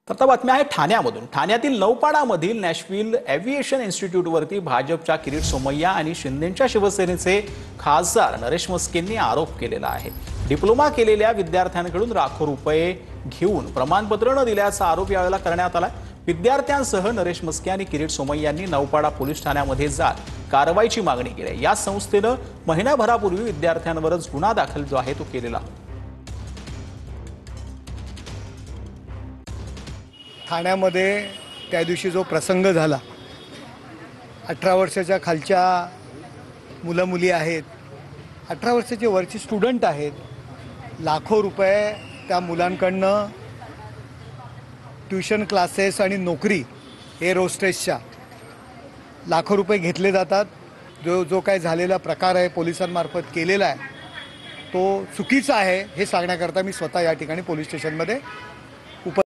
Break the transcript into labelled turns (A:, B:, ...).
A: तर आता बातमी आहे ठाण्यामधून। ठाण्यातील नौपाडामधील नॅशव्हिल एव्हिएशन इन्स्टिट्यूटवरती भाजपच्या किरीट सोमय्या आणि शिंदेच्या शिवसेनेचे खासदार नरेश मस्केंनी आरोप केलेला आहे। डिप्लोमा केलेल्या विद्यार्थ्यांकडून लाखो रुपये घेऊन प्रमाणपत्र न दिल्याचा आरोप यावेळेला करण्यात आला। विद्यार्थ्यांसह नरेश मस्के आणि किरीट सोमय्यांनी नौपाडा पोलीस ठाण्यामध्ये जात कारवाईची मागणी केली। या संस्थेने महिनाभरापूर्वी विद्यार्थ्यांवरच गुन्हा दाखल जो आहे तो केलेला।
B: ठाण्यामध्ये त्या दिवशी जो प्रसंग झाला, 18 वर्षाच्या खालच्या मुलं मुली आहेत, 18 वर्षाचे वरचे स्टुडंट आहेत, लाखो रुपये त्या मुलांकडनं ट्युशन क्लासेस आणि नोकरी एअर होस्टेसच्या लाखो रुपये घेतले जातात। जो काय झालेला प्रकार आहे पोलिसांमार्फत केलेला आहे तो चुकीचा आहे हे सांगण्याकरता मी स्वतः या ठिकाणी पोलीस स्टेशनमध्ये